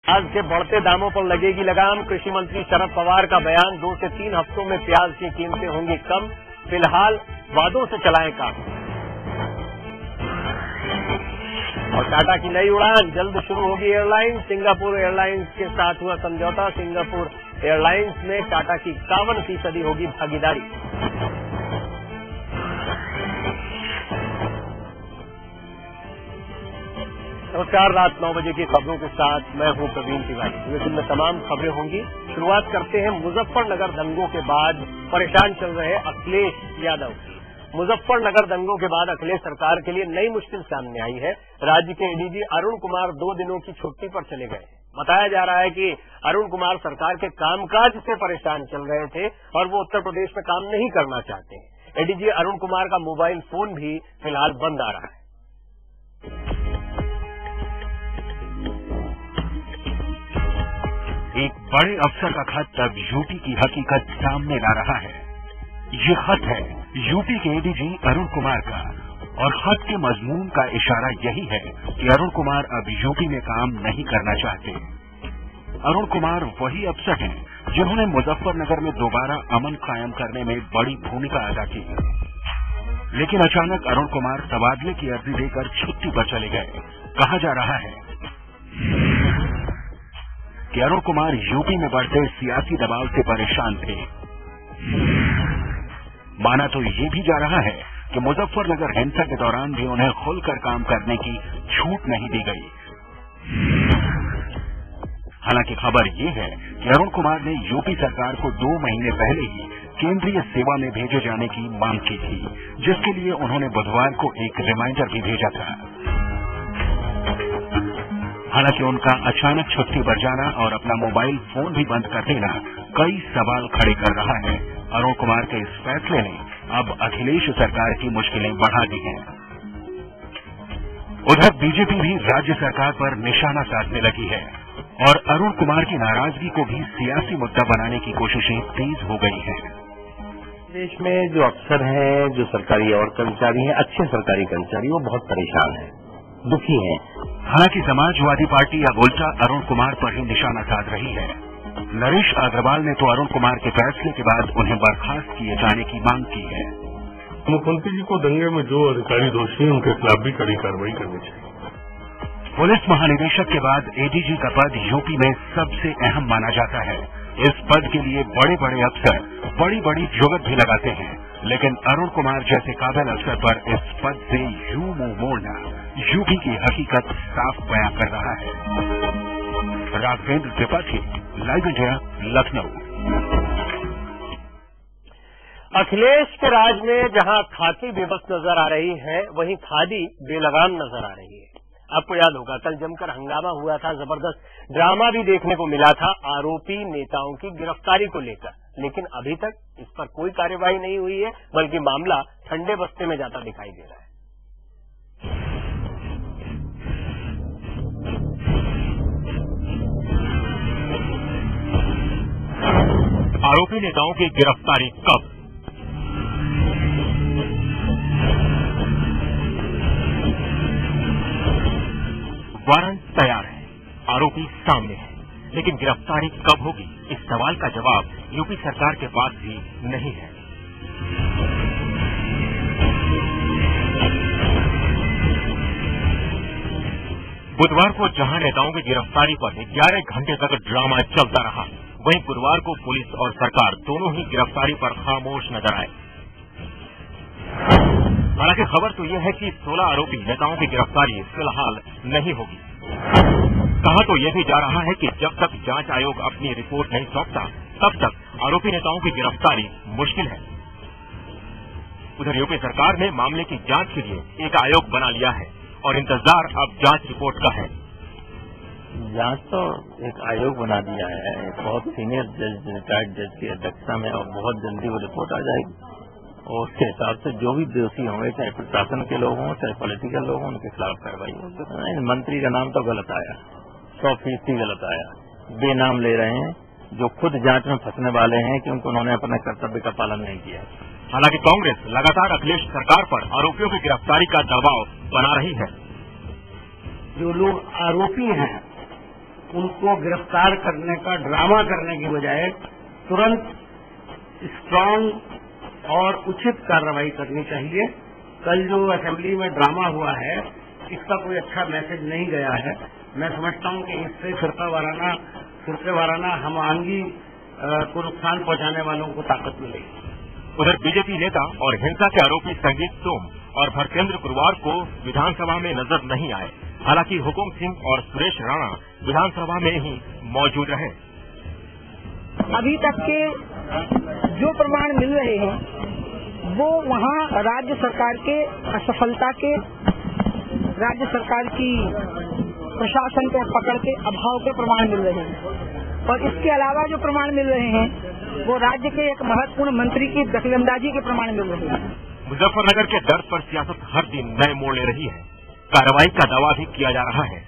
प्याज के बढ़ते दामों पर लगेगी लगाम। कृषि मंत्री शरद पवार का बयान, 2 से 3 हफ्तों में प्याज की कीमतें होंगी कम। फिलहाल वादों से चलाएं काम। और टाटा की नई उड़ान, जल्द शुरू होगी एयरलाइंस। सिंगापुर एयरलाइंस के साथ हुआ समझौता। सिंगापुर एयरलाइंस में टाटा की 51% होगी भागीदारी। नमस्कार, रात 9 बजे की खबरों के साथ मैं हूं प्रवीण तिवारी। बुलेटिन में तमाम खबरें होंगी। शुरुआत करते हैं मुजफ्फरनगर दंगों के बाद परेशान चल रहे अखिलेश यादव। मुजफ्फरनगर दंगों के बाद अखिलेश सरकार के लिए नई मुश्किल सामने आई है। राज्य के एडीजी अरुण कुमार 2 दिनों की छुट्टी पर चले गए। बताया जा रहा है कि अरुण कुमार सरकार के कामकाज से परेशान चल रहे थे और वो उत्तर प्रदेश में काम नहीं करना चाहते। एडीजी अरुण कुमार का मोबाइल फोन भी फिलहाल बंद आ रहा है। एक बड़े अफसर का खत अब यूपी की हकीकत सामने ला रहा है। ये खत है यूपी के एडीजी अरुण कुमार का और खत के मजमून का इशारा यही है कि अरुण कुमार अब यूपी में काम नहीं करना चाहते। अरुण कुमार वही अफसर हैं जिन्होंने मुजफ्फरनगर में दोबारा अमन कायम करने में बड़ी भूमिका अदा की। लेकिन अचानक अरुण कुमार तबादले की अर्जी देकर छुट्टी पर चले गए। कहा जा रहा है कि अरुण कुमार यूपी में बढ़ते सियासी दबाव से परेशान थे। माना तो ये भी जा रहा है कि मुजफ्फरनगर हिंसा के दौरान भी उन्हें खुलकर काम करने की छूट नहीं दी गई। हालांकि खबर ये है कि अरुण कुमार ने यूपी सरकार को 2 महीने पहले ही केंद्रीय सेवा में भेजे जाने की मांग की थी, जिसके लिए उन्होंने बुधवार को एक रिमाइंडर भी भेजा था। हालांकि उनका अचानक छुट्टी पर जाना और अपना मोबाइल फोन भी बंद कर देना कई सवाल खड़े कर रहा है। अरुण कुमार के इस फैसले ने अब अखिलेश सरकार की मुश्किलें बढ़ा दी हैं। उधर बीजेपी भी राज्य सरकार पर निशाना साधने लगी है और अरुण कुमार की नाराजगी को भी सियासी मुद्दा बनाने की कोशिशें तेज हो गई हैं। देश में जो अफसर हैं, जो सरकारी और कर्मचारी हैं, अच्छे सरकारी कर्मचारी, वो बहुत परेशान हैं, दुखी हैं। हालांकि समाजवादी पार्टी अब उल्टा अरुण कुमार पर ही निशाना साध रही है। नरेश अग्रवाल ने तो अरुण कुमार के फैसले के बाद उन्हें बर्खास्त किए जाने की मांग की है। मुख्यमंत्री जी को दंगे में जो अधिकारी दोषी हैं उनके खिलाफ भी कड़ी कार्रवाई करनी चाहिए। पुलिस महानिदेशक के बाद एडीजी का पद यूपी में सबसे अहम माना जाता है। इस पद के लिए बड़े बड़े अफसर बड़ी बड़ी जुगत भी लगाते हैं, लेकिन अरुण कुमार जैसे काबिल अफसर पर इस पद से यूं मुंह मोड़ना यूपी की हकीकत साफ बयां कर रहा है। Raghavendra Tripathi, live India, Lucknow. अखिलेश के राज में जहां खाकी बेबस नजर आ रही है, वहीं खादी बेलगाम नजर आ रही है। आपको याद होगा, कल जमकर हंगामा हुआ था, जबरदस्त ड्रामा भी देखने को मिला था आरोपी नेताओं की गिरफ्तारी को लेकर। लेकिन अभी तक इस पर कोई कार्यवाही नहीं हुई है, बल्कि मामला ठंडे बस्ते में जाता दिखाई दे रहा है। आरोपी नेताओं की गिरफ्तारी कब? वारंट तैयार है, आरोपी सामने है, लेकिन गिरफ्तारी कब होगी, इस सवाल का जवाब यूपी सरकार के पास भी नहीं है। बुधवार को जहां नेताओं की गिरफ्तारी पर 11 घंटे तक ड्रामा चलता रहा, वहीं गुरुवार को पुलिस और सरकार दोनों ही गिरफ्तारी पर खामोश नजर आए। हालांकि खबर तो यह है कि 16 आरोपी नेताओं की गिरफ्तारी फिलहाल नहीं होगी। कहा तो यह भी जा रहा है कि जब तक जांच आयोग अपनी रिपोर्ट नहीं सौंपता, तब तक आरोपी नेताओं की गिरफ्तारी मुश्किल है। उधर यूपी सरकार ने मामले की जांच के लिए एक आयोग बना लिया है और इंतजार अब जांच रिपोर्ट का है। जांच तो एक आयोग बना दिया है, बहुत सीनियर जज, रिटायर्ड जज की अध्यक्षता में, और बहुत जल्दी वो रिपोर्ट आ जाएगी और उसके हिसाब से जो भी दोषी होंगे, चाहे प्रशासन के लोग हों, चाहे पॉलिटिकल लोग हों, उनके खिलाफ कार्रवाई होगी। मंत्री का नाम तो गलत आया, 100% गलत आया। बेनाम ले रहे हैं जो खुद जांच में फंसने वाले हैं क्योंकि उन्होंने अपने कर्तव्य का पालन नहीं किया। हालांकि कांग्रेस लगातार अखिलेश सरकार पर आरोपियों की गिरफ्तारी का दबाव बना रही है। जो लोग आरोपी हैं उनको गिरफ्तार करने का ड्रामा करने की बजाय तुरंत स्ट्रांग और उचित कार्रवाई करनी चाहिए। कल जो असेंबली में ड्रामा हुआ है, इसका कोई अच्छा मैसेज नहीं गया है। मैं समझता हूं कि इससे फिरके वाराना हम आंगी को नुकसान पहुंचाने वालों को ताकत मिलेगी। उधर बीजेपी नेता और हिंसा के आरोपी संगीत सोम और भरतेंद्र गुरुवार को विधानसभा में नजर नहीं आए। हालांकि हुकुम सिंह और सुरेश राणा विधानसभा में ही मौजूद रहे। अभी तक के जो प्रमाण मिल रहे हैं वो वहाँ राज्य सरकार के असफलता के, राज्य सरकार की प्रशासन के पकड़ के अभाव के प्रमाण मिल रहे हैं। और इसके अलावा जो प्रमाण मिल रहे हैं वो राज्य के एक महत्वपूर्ण मंत्री की दखलंदाजी के प्रमाण मिल रहे हैं। मुजफ्फरनगर के दर्द पर सियासत हर दिन नए मोड़ ले रही है। कार्रवाई का दावा भी किया जा रहा है,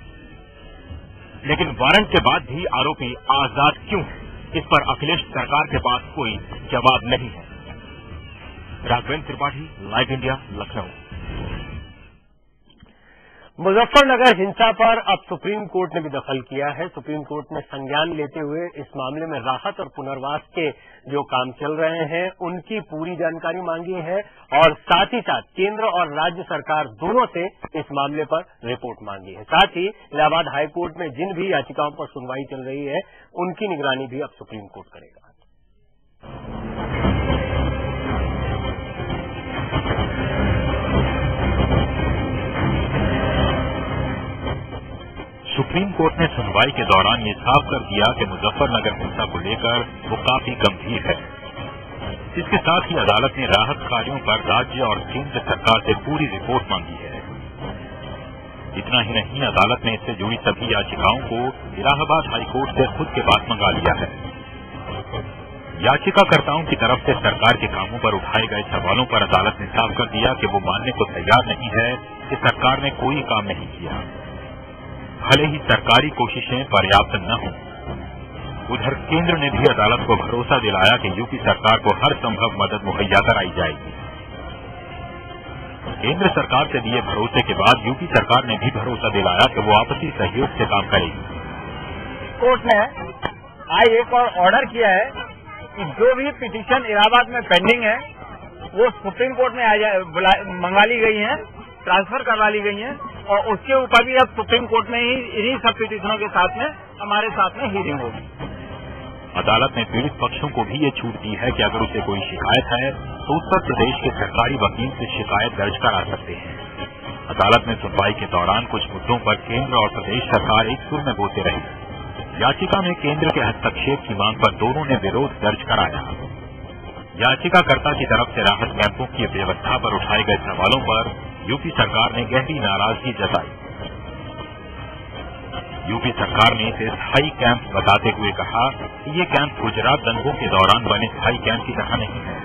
लेकिन वारंट के बाद भी आरोपी आजाद क्यों है, इस पर अखिलेश सरकार के पास कोई जवाब नहीं है। Raghavendra Tripathi, live India, Lucknow. मुजफ्फरनगर हिंसा पर अब सुप्रीम कोर्ट ने भी दखल किया है। सुप्रीम कोर्ट ने संज्ञान लेते हुए इस मामले में राहत और पुनर्वास के जो काम चल रहे हैं उनकी पूरी जानकारी मांगी है और साथ ही साथ केंद्र और राज्य सरकार दोनों से इस मामले पर रिपोर्ट मांगी है। साथ ही इलाहाबाद हाईकोर्ट में जिन भी याचिकाओं पर सुनवाई चल रही है उनकी निगरानी भी अब सुप्रीम कोर्ट करेगा। सुप्रीम कोर्ट ने सुनवाई के दौरान ये साफ कर दिया कि मुजफ्फरनगर हिंसा को लेकर वो काफी गंभीर है। इसके साथ ही अदालत ने राहत कार्यों पर राज्य और केंद्र सरकार से पूरी रिपोर्ट मांगी है। इतना ही नहीं, अदालत ने इससे जुड़ी सभी याचिकाओं को इलाहाबाद हाईकोर्ट से खुद के पास मंगा लिया है। याचिकाकर्ताओं की तरफ से सरकार के कामों पर उठाए गए सवालों पर अदालत ने साफ कर दिया कि वो मानने को तैयार नहीं है कि सरकार ने कोई काम नहीं किया, भले ही सरकारी कोशिशें पर्याप्त न हों। उधर केंद्र ने भी अदालत को भरोसा दिलाया कि यूपी सरकार को हर संभव मदद मुहैया कराई जाएगी। केंद्र सरकार से दिए भरोसे के बाद यूपी सरकार ने भी भरोसा दिलाया कि वो आपसी सहयोग से काम करेगी। कोर्ट ने आज एक और ऑर्डर किया है कि जो भी पिटीशन इलाहाबाद में पेंडिंग है वो सुप्रीम कोर्ट में मंगा ली गई है, ट्रांसफर करवा ली गई है और उसके ऊपर भी अब सुप्रीम कोर्ट में ही इन्हीं सब पिटीशनों के साथ में हमारे साथ में हियरिंग होगी। अदालत ने पीड़ित पक्षों को भी ये छूट दी है कि अगर उसे कोई शिकायत है तो उत्तर प्रदेश के सरकारी वकील से शिकायत दर्ज करा सकते हैं। अदालत में सुनवाई के दौरान कुछ मुद्दों पर केंद्र और प्रदेश सरकार एक सुर में बोलते रहे। याचिका में केंद्र के हस्तक्षेप की मांग पर दोनों ने विरोध दर्ज कराया। याचिकाकर्ता की तरफ से राहत कैंपों की व्यवस्था पर उठाए गए सवालों पर यूपी सरकार ने गहरी नाराजगी जताई। यूपी सरकार ने इसे स्थायी कैंप बताते हुए कहा कि ये कैंप गुजरात दंगों के दौरान बने स्थायी कैंप की तरह नहीं है।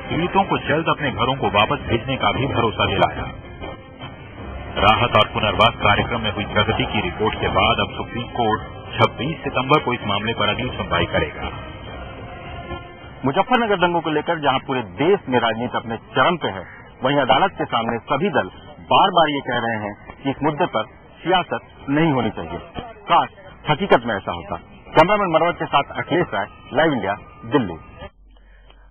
पीड़ितों को जल्द अपने घरों को वापस भेजने का भी भरोसा दिलाया। राहत और पुनर्वास कार्यक्रम में हुई प्रगति की रिपोर्ट के बाद अब सुप्रीम कोर्ट 26 सितंबर को इस मामले पर अगली सुनवाई करेगा। मुजफ्फरनगर दंगों को लेकर जहां पूरे देश में राजनीति अपने चरम पे है, वहीं अदालत के सामने सभी दल बार बार ये कह रहे हैं कि इस मुद्दे पर सियासत नहीं होनी चाहिए। काश हकीकत में ऐसा होता। कैमरामैन मनोज के साथ अखिलेश राय, लाइव इंडिया, दिल्ली।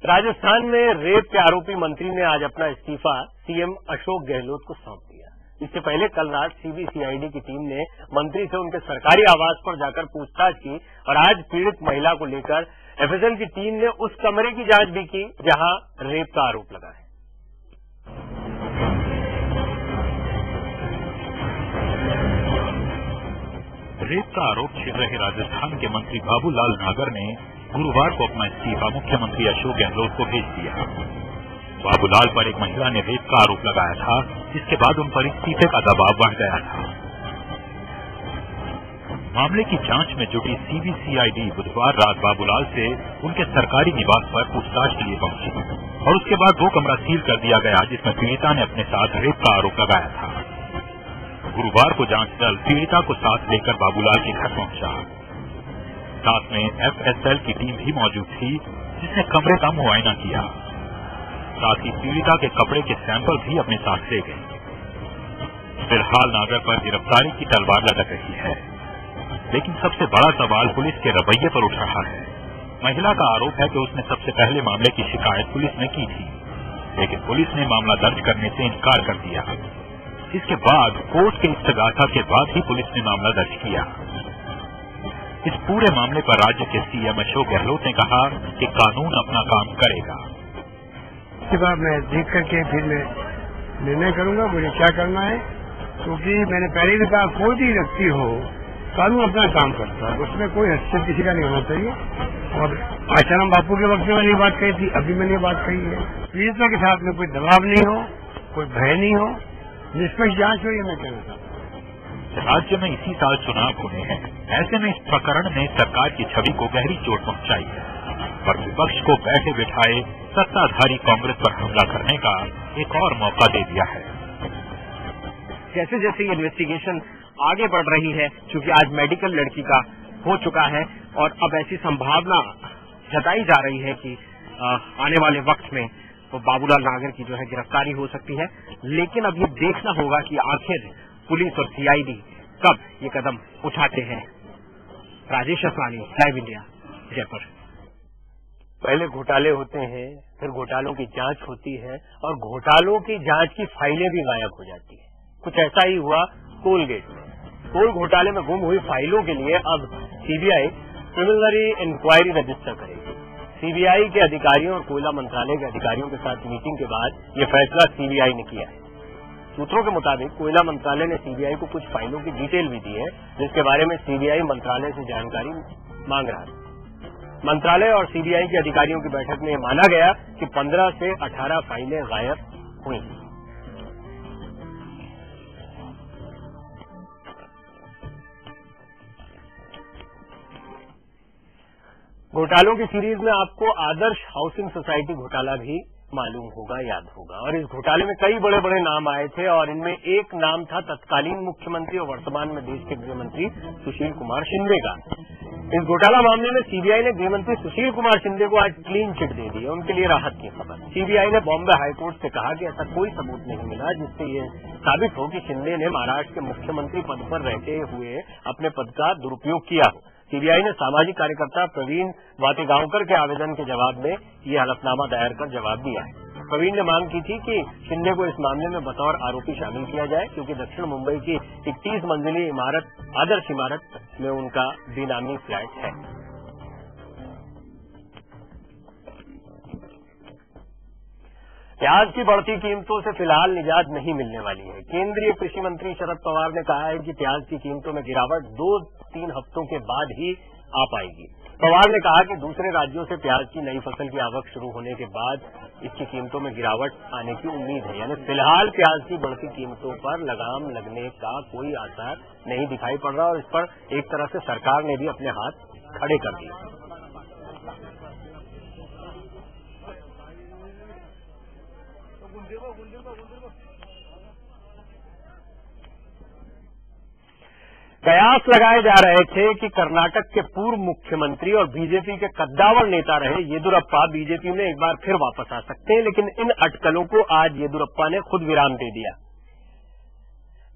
राजस्थान में रेप के आरोपी मंत्री ने आज अपना इस्तीफा सीएम अशोक गहलोत को सौंप दिया। इससे पहले कल रात सीबीसीआईडी की टीम ने मंत्री से उनके सरकारी आवास पर जाकर पूछताछ की और आज पीड़ित महिला को लेकर एफएसएल की टीम ने उस कमरे की जांच भी की जहां रेप का आरोप लगा है। रेप का आरोप छिड़ रहे राजस्थान के मंत्री बाबूलाल नागर ने गुरुवार को अपना इस्तीफा मुख्यमंत्री अशोक गहलोत को भेज दिया। बाबूलाल पर एक महिला ने रेप का आरोप लगाया था, जिसके बाद उन पर इस्तीफे का दबाव बढ़ गया था। मामले की जांच में जुटी सीबीसीआईडी बुधवार रात बाबूलाल से उनके सरकारी निवास पर पूछताछ के लिए पहुंची और उसके बाद वो कमरा सील कर दिया गया जिसमें पीड़िता ने अपने साथ रेप का आरोप लगाया था। गुरुवार को जांच दल पीड़िता को साथ लेकर बाबूलाल के घर पहुंचा। साथ में एफएसएल की टीम भी मौजूद थी, जिसने कमरे का मुआयना किया। साथ ही पीड़िता के कपड़े के सैंपल भी अपने साथ ले गए। फिलहाल नागर पर गिरफ्तारी की तलवार लटक रही है। लेकिन सबसे बड़ा सवाल पुलिस के रवैये पर उठ रहा है। महिला का आरोप है कि उसने सबसे पहले मामले की शिकायत पुलिस में की थी, लेकिन पुलिस ने मामला दर्ज करने से इनकार कर दिया। इसके बाद कोर्ट के इस्तगासा के बाद ही पुलिस ने मामला दर्ज किया। इस पूरे मामले पर राज्य के सीएम अशोक गहलोत ने कहा कि कानून अपना काम करेगा। इसके बाद मैं देख करके फिर मैं निर्णय करूंगा मुझे क्या करना है, क्योंकि मैंने पहले भी कहा कोई भी व्यक्ति हो कानून अपना काम करता है, उसमें कोई हस्तक्षेप किसी का नहीं होना चाहिए। और आचार्य बापू के वक्त में मैंने ये बात कही थी, अभी मैंने ये बात कही है। पीड़िता के साथ में कोई दबाव नहीं हो, कोई भय नहीं हो, निष्पक्ष जांच हो, ये मैं कहना चाहता हूँ। राज्य में इसी साल चुनाव होने हैं, ऐसे में इस प्रकरण ने सरकार की छवि को गहरी चोट पहुंचाई है और विपक्ष को बैठे बिठाए सत्ताधारी कांग्रेस पर हमला करने का एक और मौका दे दिया है। जैसे जैसे ये इन्वेस्टिगेशन आगे बढ़ रही है, क्योंकि आज मेडिकल लड़की का हो चुका है और अब ऐसी संभावना जताई जा रही है कि आने वाले वक्त में वो बाबूलाल नागर की जो है गिरफ्तारी हो सकती है। लेकिन अब ये देखना होगा कि आखिर पुलिस और सीआईडी कब ये कदम उठाते हैं। Rajesh Asrani, live India, Jaipur. पहले घोटाले होते हैं, फिर घोटालों की जांच होती है और घोटालों की जांच की फाइलें भी गायब हो जाती है। कुछ ऐसा ही हुआ कोलगेट में। कोल घोटाले में गुम हुई फाइलों के लिए अब सीबीआई प्रिलिमिनरी इंक्वायरी रजिस्टर करेगी। सीबीआई के अधिकारियों और कोयला मंत्रालय के अधिकारियों के साथ मीटिंग के बाद ये फैसला सीबीआई ने किया है। सूत्रों के मुताबिक कोयला मंत्रालय ने सीबीआई को कुछ फाइलों की डिटेल भी दी है, जिसके बारे में सीबीआई मंत्रालय से जानकारी मांग रहा है। मंत्रालय और सीबीआई के अधिकारियों की बैठक में माना गया कि 15 से 18 फाइलें गायब हुई। घोटालों की सीरीज में आपको आदर्श हाउसिंग सोसाइटी घोटाला भी मालूम होगा, याद होगा। और इस घोटाले में कई बड़े बड़े नाम आए थे और इनमें एक नाम था तत्कालीन मुख्यमंत्री और वर्तमान में देश के गृहमंत्री सुशील कुमार शिंदे का। इस घोटाला मामले में सीबीआई ने गृहमंत्री सुशील कुमार शिंदे को आज क्लीन चिट दे दी है, उनके लिए राहत की खबर। सीबीआई ने बॉम्बे हाईकोर्ट से कहा कि ऐसा कोई सबूत नहीं मिला जिससे ये साबित हो कि शिंदे ने महाराष्ट्र के मुख्यमंत्री पद पर रहते हुए अपने पद का दुरुपयोग किया हो। सीबीआई ने सामाजिक कार्यकर्ता प्रवीण वातेगांवकर के आवेदन के जवाब में ये हलफनामा दायर कर जवाब दिया है। प्रवीण ने मांग की थी कि शिंदे को इस मामले में बतौर आरोपी शामिल किया जाए, क्योंकि दक्षिण मुंबई की 31 मंजिली इमारत आदर्श इमारत में उनका बेनामी फ्लैट है। प्याज की बढ़ती कीमतों से फिलहाल निजात नहीं मिलने वाली है। केंद्रीय कृषि मंत्री शरद पवार ने कहा है कि प्याज की कीमतों में गिरावट 2-3 हफ्तों के बाद ही आ पाएगी। पवार ने कहा कि दूसरे राज्यों से प्याज की नई फसल की आवक शुरू होने के बाद इसकी कीमतों में गिरावट आने की उम्मीद है। यानी फिलहाल प्याज की बढ़ती कीमतों पर लगाम लगने का कोई आसार नहीं दिखाई पड़ रहा और इस पर एक तरह से सरकार ने भी अपने हाथ खड़े कर दिए। कयास लगाए जा रहे थे कि कर्नाटक के पूर्व मुख्यमंत्री और बीजेपी के कद्दावर नेता रहे येदियुरप्पा बीजेपी में एक बार फिर वापस आ सकते हैं, लेकिन इन अटकलों को आज येदियुरप्पा ने खुद विराम दे दिया।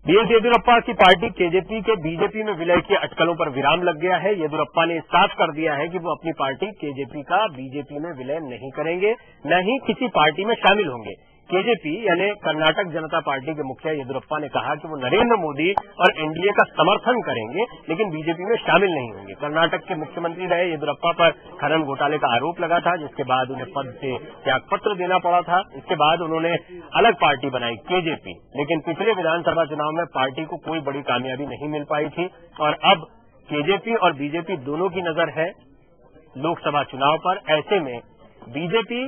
बीएस येदियुरप्पा की पार्टी केजेपी के बीजेपी में विलय की अटकलों पर विराम लग गया है। येदियुरप्पा ने साफ कर दिया है कि वो अपनी पार्टी केजेपी का बीजेपी में विलय नहीं करेंगे, न ही किसी पार्टी में शामिल होंगे। केजेपी यानी कर्नाटक जनता पार्टी के मुखिया येदियुरप्पा ने कहा कि वो नरेंद्र मोदी और एनडीए का समर्थन करेंगे, लेकिन बीजेपी में शामिल नहीं होंगे। कर्नाटक के मुख्यमंत्री रहे येदियुरप्पा पर खनन घोटाले का आरोप लगा था, जिसके बाद उन्हें पद से त्यागपत्र देना पड़ा था। इसके बाद उन्होंने अलग पार्टी बनाई केजेपी, लेकिन पिछले विधानसभा चुनाव में पार्टी को कोई बड़ी कामयाबी नहीं मिल पाई थी और अब केजेपी और बीजेपी दोनों की नजर है लोकसभा चुनाव पर। ऐसे में बीजेपी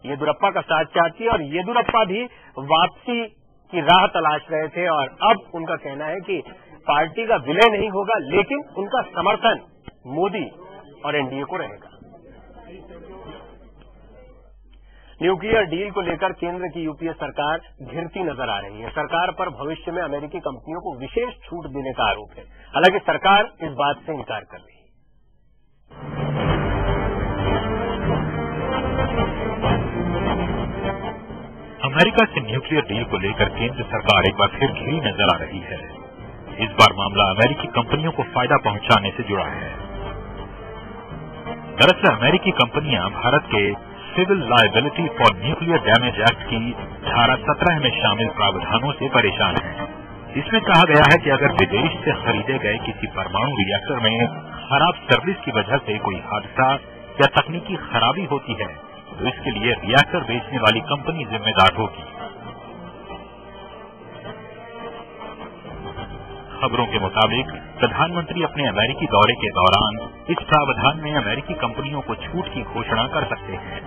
येदियुरप्पा का साथ चाहती है और येदियुरप्पा भी वापसी की राह तलाश रहे थे और अब उनका कहना है कि पार्टी का विलय नहीं होगा, लेकिन उनका समर्थन मोदी और एनडीए को रहेगा। न्यूक्लियर डील को लेकर केंद्र की यूपीए सरकार घिरती नजर आ रही है। सरकार पर भविष्य में अमेरिकी कंपनियों को विशेष छूट देने का आरोप है। हालांकि सरकार इस बात से इनकार कर रही है। अमेरिका से न्यूक्लियर डील को लेकर केंद्र सरकार एक बार फिर घिरी नजर आ रही है। इस बार मामला अमेरिकी कंपनियों को फायदा पहुंचाने से जुड़ा है। दरअसल अमेरिकी कंपनियां भारत के civil liability for nuclear damage act की धारा 17 में शामिल प्रावधानों से परेशान हैं। इसमें कहा गया है कि अगर विदेश से खरीदे गए किसी परमाणु रिएक्टर में खराब सर्विस की वजह से कोई हादसा या तकनीकी खराबी होती है तो इसके लिए रिएक्टर बेचने वाली कंपनी जिम्मेदार होगी। खबरों के मुताबिक प्रधानमंत्री अपने अमेरिकी दौरे के दौरान इस प्रावधान में अमेरिकी कंपनियों को छूट की घोषणा कर सकते हैं।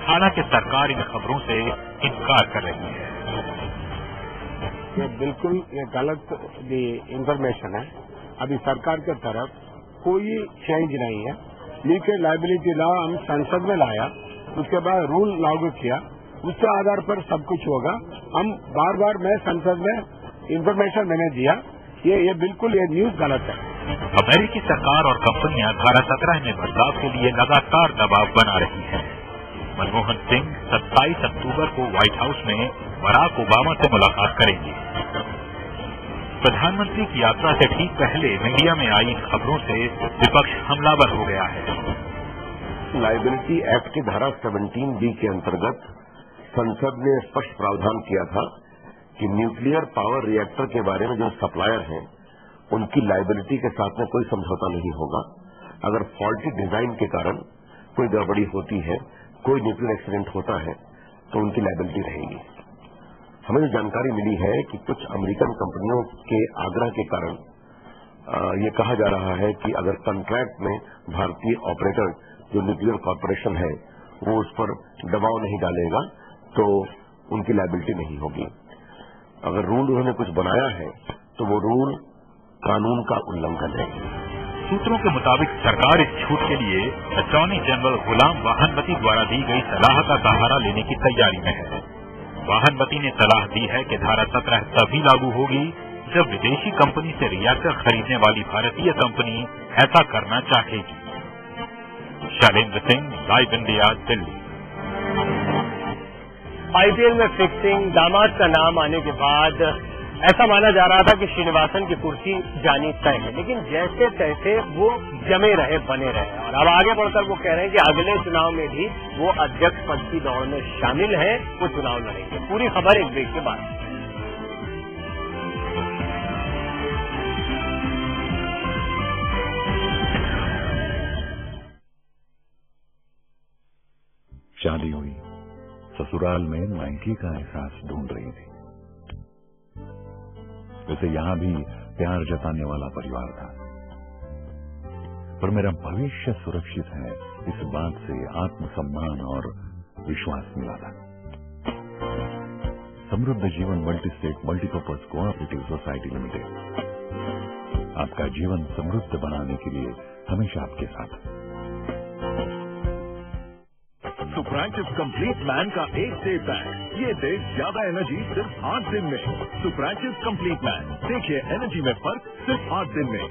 हालांकि सरकार इन खबरों से इनकार कर रही है। ये बिल्कुल ये गलत इंफॉर्मेशन है। अभी सरकार की तरफ कोई चेंज नहीं है। लीकेज लायबिलिटी लॉ हम संसद में लाया, उसके बाद रूल लागू किया, उसके आधार पर सब कुछ होगा। हम बार बार मैं संसद में इंफॉर्मेशन मैंने दिया, ये बिल्कुल ये न्यूज गलत है। अमेरिकी सरकार और कंपनियां धारा 17 में बदलाव के लिए लगातार दबाव बना रही हैं। मनमोहन सिंह 27 अक्टूबर को व्हाइट हाउस में बराक ओबामा से मुलाकात करेंगे। प्रधानमंत्री की यात्रा से ठीक पहले मीडिया में आई खबरों से विपक्ष हमलावर हो गया है। लायबिलिटी एक्ट की धारा 17B के अंतर्गत संसद ने स्पष्ट प्रावधान किया था कि न्यूक्लियर पावर रिएक्टर के बारे में जो सप्लायर हैं उनकी लायबिलिटी के साथ में कोई समझौता नहीं होगा। अगर फॉल्टी डिजाइन के कारण कोई गड़बड़ी होती है, कोई न्यूक्लियर एक्सीडेंट होता है तो उनकी लायबिलिटी रहेगी। हमें जो जानकारी मिली है कि कुछ अमेरिकन कंपनियों के आग्रह के कारण ये कहा जा रहा है कि अगर कॉन्ट्रैक्ट में भारतीय ऑपरेटर जो न्यूक्लियर कॉर्पोरेशन है वो उस पर दबाव नहीं डालेगा तो उनकी लायबिलिटी नहीं होगी। अगर रूल उन्होंने कुछ बनाया है तो वो रूल कानून का उल्लंघन है। सूत्रों के मुताबिक सरकार इस छूट के लिए अटॉर्नी जनरल गुलाम वाहनवती द्वारा दी गई सलाह का सहारा लेने की तैयारी में है। वाहनवती ने सलाह दी है कि धारा 17 तभी लागू होगी जब विदेशी कंपनी से रिएक्टर खरीदने वाली भारतीय कंपनी ऐसा करना चाहेगी। Shailendra Singh, live India, Delhi. IPL में फिक्सिंग, दामाद का नाम आने के बाद ऐसा माना जा रहा था कि श्रीनिवासन की कुर्सी जानी तय है, लेकिन जैसे तैसे वो जमे रहे, बने रहे और अब आगे बढ़कर वो कह रहे हैं कि अगले चुनाव में भी वो अध्यक्ष पद की दौड़ में शामिल हैं, वो चुनाव लड़ेंगे। पूरी खबर एक ब्रेक के बाद। शादी हुई, ससुराल में मायके का एहसास ढूंढ रही थी। वैसे यहां भी प्यार जताने वाला परिवार था, पर मेरा भविष्य सुरक्षित है इस बात से आत्मसम्मान और विश्वास मिला था। समृद्ध जीवन multi state multipurpose cooperative society limited आपका जीवन समृद्ध बनाने के लिए हमेशा आपके साथ। सुप्रांचिस कंप्लीट मैन का एक डे पैक, ये दे ज्यादा एनर्जी सिर्फ 8 दिन में। सुप्रांचिस कंप्लीट मैन, देखिए एनर्जी में फर्क सिर्फ 8 दिन में।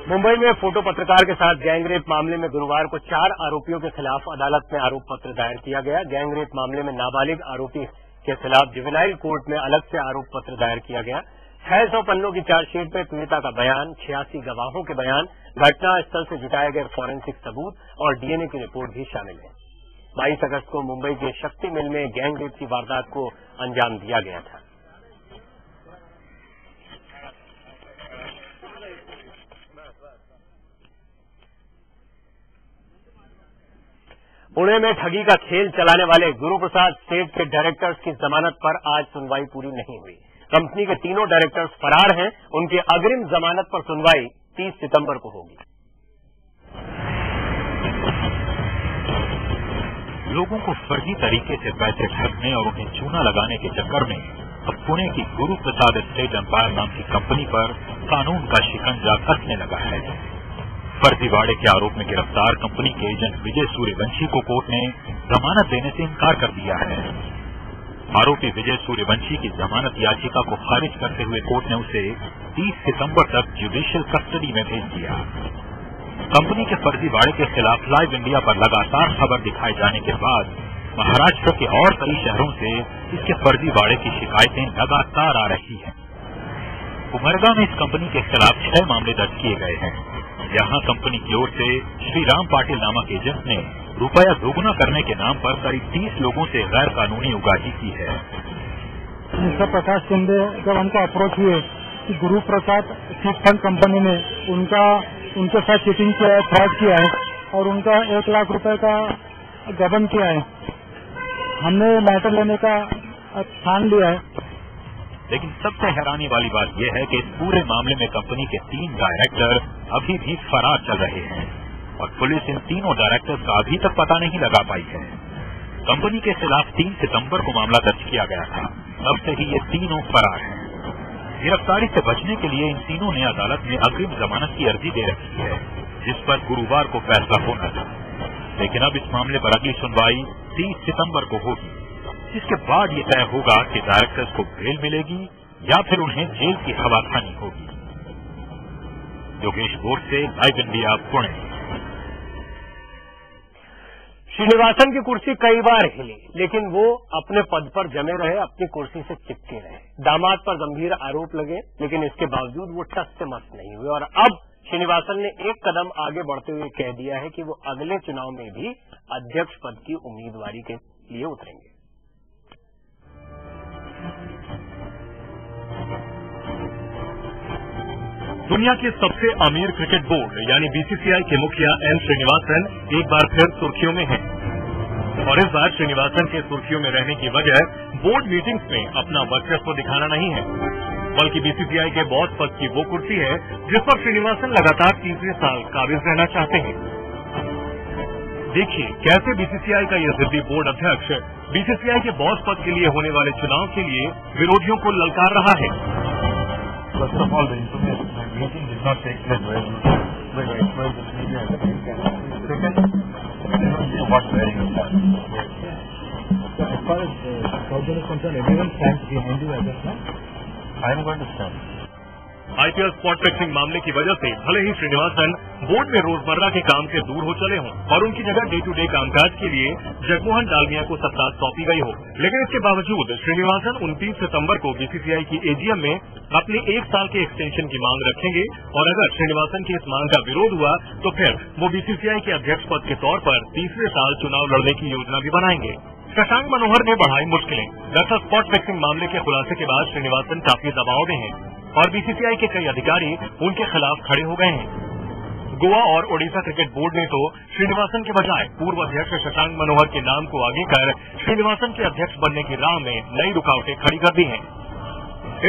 मुंबई में फोटो पत्रकार के साथ गैंगरेप मामले में गुरुवार को 4 आरोपियों के खिलाफ अदालत में आरोप पत्र दायर किया गया। गैंगरेप मामले में नाबालिग आरोपी के खिलाफ जुवेनाइल कोर्ट में अलग से आरोप पत्र दायर किया गया। 600 पन्नों की चार्जशीट में पीड़िता का बयान, 86 गवाहों के बयान, घटनास्थल से जुटाए गए फॉरेंसिक सबूत और डीएनए की रिपोर्ट भी शामिल है। 22 अगस्त को मुंबई के शक्ति मिल में गैंगरेप की वारदात को अंजाम दिया गया था। पुणे में ठगी का खेल चलाने वाले गुरु प्रसाद स्टेट के डायरेक्टर्स की जमानत पर आज सुनवाई पूरी नहीं हुई। कंपनी के तीनों डायरेक्टर्स फरार हैं। उनकी अग्रिम जमानत पर सुनवाई 30 सितंबर को होगी। लोगों को फर्जी तरीके से पैसे ठगने और उन्हें चूना लगाने के चक्कर में अब पुणे की गुरु प्रसाद स्टेट एम्पायर नाम की कंपनी पर कानून का शिकंजा कसने लगा है। फर्जीवाड़े के आरोप में गिरफ्तार कंपनी के एजेंट विजय सूर्यवंशी को कोर्ट ने जमानत देने से इनकार कर दिया है। आरोपी विजय सूर्यवंशी की जमानत याचिका को खारिज करते हुए कोर्ट ने उसे 30 सितंबर तक जुडिशियल कस्टडी में भेज दिया। कंपनी के फर्जीवाड़े के खिलाफ लाइव इंडिया पर लगातार खबर दिखाए जाने के बाद महाराष्ट्र के और कई शहरों से इसके फर्जीवाड़े की शिकायतें लगातार आ रही हैं। उमरगा में इस कंपनी के खिलाफ 6 मामले दर्ज किए गए हैं। यहां कंपनी की ओर से श्री राम पाटिल नामक एजेंट ने रुपया दोगुना करने के नाम पर करीब 30 लोगों से गैर कानूनी उगाही की है। मिस्टर प्रकाश शिंदे जब हमको अप्रोच हुए कि Guru Prasad chit fund company ने उनके साथ चीटिंग किया है, फ्रॉड किया है और उनका 1 लाख रुपए का गबन किया है, हमने मैटर लेने का ठान लिया है। लेकिन सबसे हैरानी वाली बात यह है कि इस पूरे मामले में कंपनी के 3 डायरेक्टर अभी भी फरार चल रहे हैं और पुलिस इन तीनों डायरेक्टर्स का अभी तक पता नहीं लगा पाई है। कंपनी के खिलाफ 3 सितंबर को मामला दर्ज किया गया था, तब से ही ये तीनों फरार हैं। गिरफ्तारी से बचने के लिए इन तीनों ने अदालत में अग्रिम जमानत की अर्जी दे रखी है, जिस पर गुरुवार को फैसला होना था। लेकिन अब इस मामले पर अगली सुनवाई 30 सितंबर को होगी, जिसके बाद ये तय होगा कि डायरेक्टर्स को बेल मिलेगी या फिर उन्हें जेल की हवा खानी होगी। योगेश बोर से लाइव इंडिया, पुणे। श्रीनिवासन की कुर्सी कई बार हिली, लेकिन वो अपने पद पर जमे रहे, अपनी कुर्सी से चिपके रहे। दामाद पर गंभीर आरोप लगे, लेकिन इसके बावजूद वो टस से मस नहीं हुए और अब श्रीनिवासन ने एक कदम आगे बढ़ते हुए कह दिया है कि वो अगले चुनाव में भी अध्यक्ष पद की उम्मीदवारी के लिए उतरेंगे। दुनिया के सबसे अमीर क्रिकेट बोर्ड यानी बीसीसीआई के मुखिया एन श्रीनिवासन एक बार फिर सुर्खियों में हैं और इस बार श्रीनिवासन के सुर्खियों में रहने की वजह बोर्ड मीटिंग्स में अपना वर्चस्व दिखाना नहीं है, बल्कि बीसीसीआई के बॉस पद की वो कुर्सी है जिस पर श्रीनिवासन लगातार 3रे साल काबिज रहना चाहते हैं। देखिए कैसे बीसीसीआई का यह जिद्दी बोर्ड अध्यक्ष बीसीसीआई के बॉस पद के लिए होने वाले चुनाव के लिए विरोधियों को ललकार रहा है। First of all, the meeting did not take place well. Second, what wearing is that? As far as Saudi is concerned, everyone stands behind you as of now. I am going to stand. IPL spot fixing मामले की वजह से भले ही Srinivasan board में रोजमर्रा के काम से दूर हो चले हों और उनकी जगह डे टू डे कामकाज के लिए जगमोहन डालमिया को सत्ता सौंपी गई हो, लेकिन इसके बावजूद श्रीनिवासन 29 सितंबर को बीसीसीआई की एजीएम में अपनी 1 साल के एक्सटेंशन की मांग रखेंगे और अगर श्रीनिवासन की इस मांग का विरोध हुआ तो फिर वो बीसीसीआई के अध्यक्ष पद के तौर पर 3रे साल चुनाव लड़ने की योजना भी बनाएंगे। शशांक मनोहर ने बढ़ाई मुश्किलें। दरअसल स्पॉट फिक्सिंग मामले के खुलासे के बाद श्रीनिवासन काफी दबाव में हैं और बीसीसीआई के कई अधिकारी उनके खिलाफ खड़े हो गए हैं। गोवा और ओडिशा क्रिकेट बोर्ड ने तो श्रीनिवासन के बजाय पूर्व अध्यक्ष शशांक मनोहर के नाम को आगे कर श्रीनिवासन के अध्यक्ष बनने की राह में नई रुकावटें खड़ी कर दी हैं।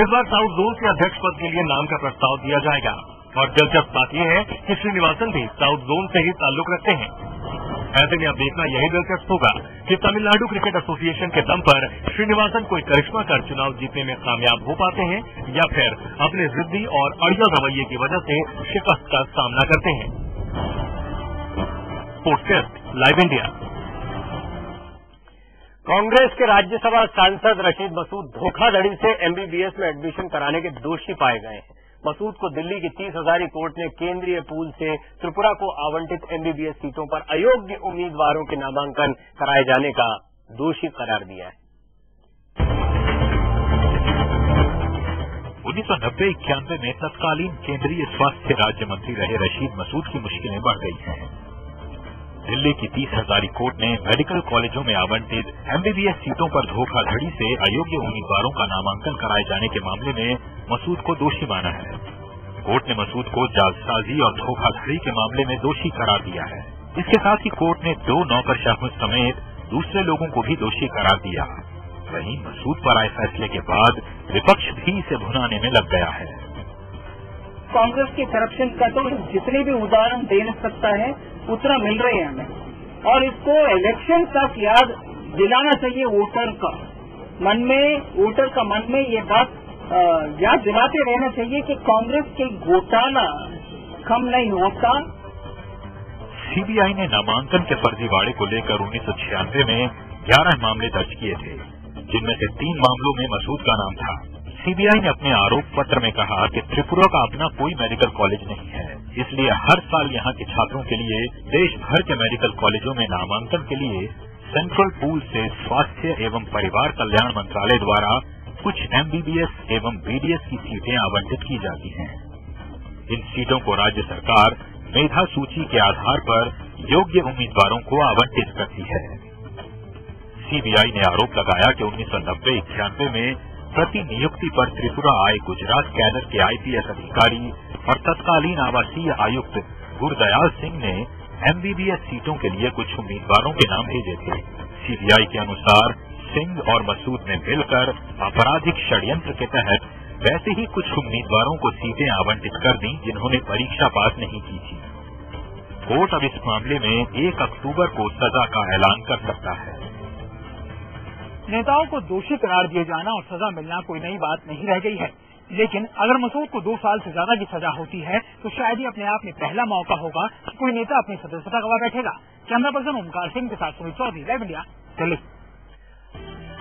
इस बार साउथ जोन के अध्यक्ष पद के लिए नाम का प्रस्ताव दिया जाएगा और दिलचस्प बात यह है कि श्रीनिवासन भी साउथ जोन से ही ताल्लुक रखते हैं। ऐसे में अब देखना यही दिलचस्प होगा कि तमिलनाडु क्रिकेट एसोसिएशन के दम पर श्रीनिवासन कोई करिश्मा कर चुनाव जीतने में कामयाब हो पाते हैं या फिर अपने जिद्दी और अड़ियल रवैये की वजह से शिकस्त का सामना करते हैं। Sports desk, live India. Congress के राज्यसभा सांसद रशीद मसूद धोखाधड़ी से एमबीबीएस में एडमिशन कराने के दोषी पाए गए हैं। मसूद को दिल्ली की 30 हजारी कोर्ट ने केंद्रीय पूल से त्रिपुरा को आवंटित एमबीबीएस सीटों पर अयोग्य उम्मीदवारों के नामांकन कराए जाने का दोषी करार दिया है। 1990-91 में तत्कालीन केंद्रीय स्वास्थ्य राज्य मंत्री रहे रशीद मसूद की मुश्किलें बढ़ गई हैं। दिल्ली की 30 हजारी कोर्ट ने मेडिकल कॉलेजों में आवंटित एमबीबीएस सीटों पर धोखाधड़ी से अयोग्य उम्मीदवारों का नामांकन कराए जाने के मामले में मसूद को दोषी माना है। कोर्ट ने मसूद को जालसाजी और धोखाधड़ी के मामले में दोषी करार दिया है। इसके साथ ही कोर्ट ने 2 नौकरशाहों समेत दूसरे लोगों को भी दोषी करार दिया। वहीं मसूद पर आए फैसले के बाद विपक्ष भी इसे भुनाने में लग गया है। कांग्रेस के करप्शन का तो जितने भी उदाहरण दे सकता है उतना मिल रहे हैं हमें, और इसको इलेक्शन तक याद दिलाना चाहिए वोटर का मन में ये बात याद दिलाते रहना चाहिए कि कांग्रेस के घोटाला कम नहीं होता सीबीआई ने नामांकन के फर्जीवाड़े को लेकर 1996 में 11 मामले दर्ज किए थे, जिनमें से 3 मामलों में मसूद का नाम था। सीबीआई ने अपने आरोप पत्र में कहा कि त्रिपुरा का अपना कोई मेडिकल कॉलेज नहीं है, इसलिए हर साल यहाँ के छात्रों के लिए देश भर के मेडिकल कॉलेजों में नामांकन के लिए सेंट्रल पूल से स्वास्थ्य एवं परिवार कल्याण मंत्रालय द्वारा कुछ MBBS एवं BDS की सीटें आवंटित की जाती हैं। इन सीटों को राज्य सरकार मेधा सूची के आधार पर योग्य उम्मीदवारों को आवंटित करती है। सीबीआई ने आरोप लगाया कि 1990-91 में प्रति नियुक्ति पर त्रिपुरा आए गुजरात कैडर के IPS अधिकारी और तत्कालीन आवासीय आयुक्त गुरदयाल सिंह ने MBBS सीटों के लिए कुछ उम्मीदवारों के नाम भेजे थे। सीबीआई के अनुसार सिंह और मसूद ने मिलकर आपराधिक षड्यंत्र के तहत वैसे ही कुछ उम्मीदवारों को सीटें आवंटित कर दी जिन्होंने परीक्षा पास नहीं की थी। कोर्ट अब इस मामले में 1 अक्टूबर को सजा का ऐलान कर सकता है। नेताओं को दोषी करार दिए जाना और सजा मिलना कोई नई बात नहीं रह गई है, लेकिन अगर मसूद को 2 साल से ज्यादा की सजा होती है तो शायद ही अपने आप में पहला मौका होगा कि कोई नेता अपनी सदस्यता गवा बैठेगा। कैमरा पर्सन ओमकार सिंह के साथ सुमित चौधरी, लाइव इंडिया, दिल्ली।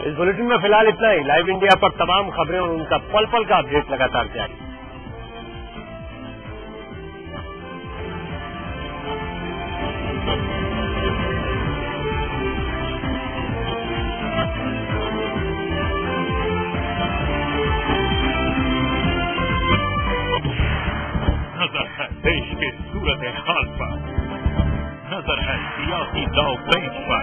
इस बुलेटिन में फिलहाल इतना ही। लाइव इंडिया पर तमाम खबरें और उनका पल पल का अपडेट लगातार जारी। नजर है देश के सूरत हाल पर, नजर है सियासी दाव पेच पर,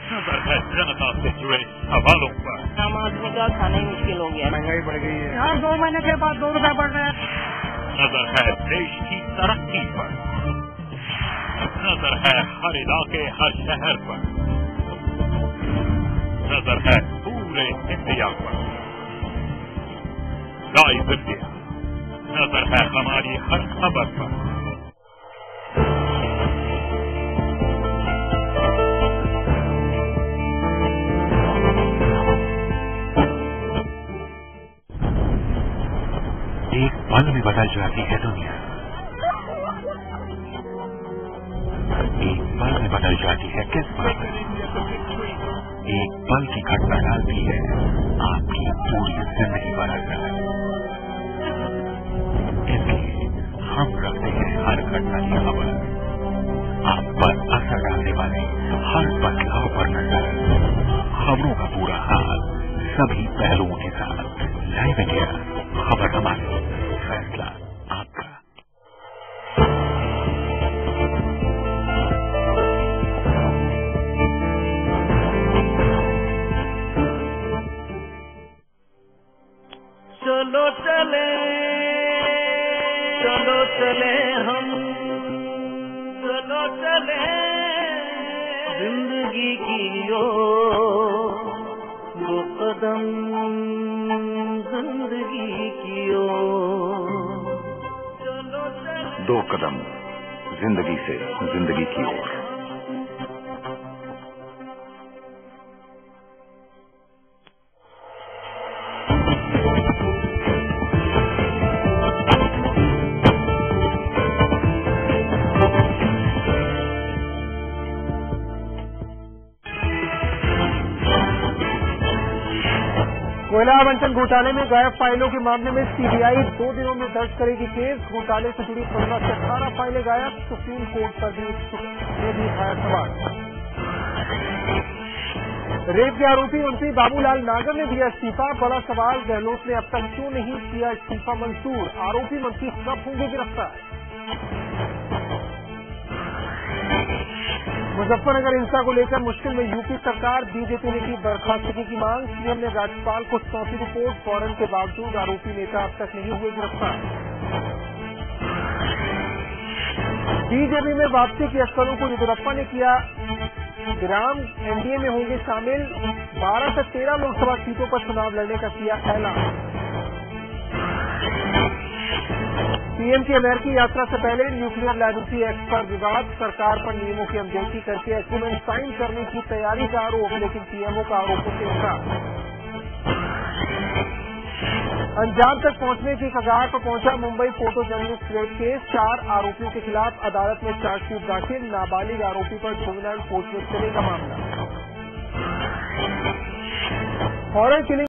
नजर है जनता से जुड़े सवालों पर। आम आदमी का खाना ही मुश्किल हो गया, महंगाई बढ़ गई है, हर 2 महीने के बाद 2 रुपए बढ़ रहे हैं। नजर है देश की तरक्की पर, नजर है हर इलाके हर शहर पर, नजर है पूरे इंडिया पर। लाइव इंडिया, नजर है हमारी हर खबर पर। एक पल में बदल जाती है दुनिया, एक पल में बदल जाती है किस्मत, एक पल की घटना डालती है आपकी पूरी जिंदगी पर असर। इसलिए हम रखते हैं हर घटना की खबर, आप पर असर डालने वाले हर बदलाव पर नजर, खबरों का पूरा हाल सभी पहलुओं के साथ। लाइव इंडिया, खबर हमारी, फैसला आपका। चलो चले, चलो चले हम, चलो चले जिंदगी की ओर, 2 कदम जिंदगी की ओर, 2 कदम जिंदगी से जिंदगी की ओर। कोयला आवंटन घोटाले में गायब फाइलों के मामले में सीबीआई 2 दिनों में दर्ज करेगी केस। घोटाले से जुड़ी 15 से 18 फाइलें गायब। सुप्रीम कोर्ट पर भी उठाया सवाल। रेप के आरोपी मंत्री बाबूलाल नागर ने दिया इस्तीफा। बड़ा सवाल, गहलोत ने अब तक क्यों नहीं किया इस्तीफा मंजूर। आरोपी मंत्री कब होंगे गिरफ्तार। मुजफ्फरनगर हिंसा को लेकर मुश्किल में यूपी सरकार, बीजेपी ने की बर्खास्तगी की मांग। सीएम ने राज्यपाल को सौंपी रिपोर्ट। वारंट के बावजूद आरोपी नेता अब तक नहीं हुए गिरफ्तार। बीजेपी में वापसी की अटकलों को येदियुरप्पा ने किया विराम। एनडीए में होंगे शामिल। 12 से 13 लोकसभा सीटों पर चुनाव लड़ने का किया ऐलान। पीएम की अमेरिकी यात्रा से पहले न्यूक्लियर लाइब्रेरी एक्ट पर विवाद। सरकार पर नियमों की अनदेखी करके एग्रीमेंट साइन करने की तैयारी का आरोप, लेकिन पीएमओ का आरोपों से इनकार। अंजाम तक पहुंचने की कगार पर पहुंचा Mumbai photo journalist rape case. 4 आरोपियों के खिलाफ अदालत में चार्जशीट दाखिल। नाबालिग आरोपी पर जुवेनाइल कोर्ट में चलेगा मामला। Horror killing